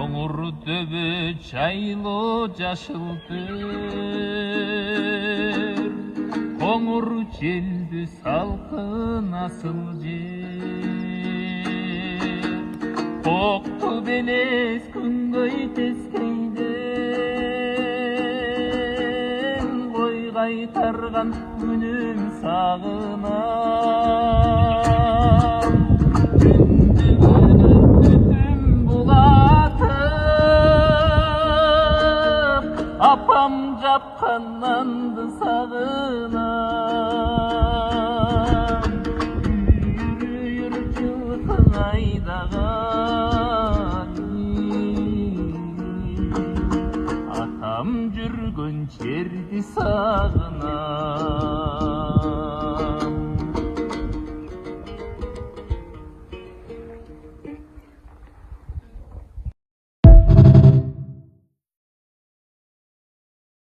Коңур төбө жайлуу жашыл төр, коңур желдү салкын асыл жер. Кокту белес күнгөй тескейден, кой кайтарган күнүм сагынам. Түндүгүнүн түтүн булатып, апам жапкан нанды сагынам. Үйүр жылкың айдаган, атам жүргөн жерди сагынам.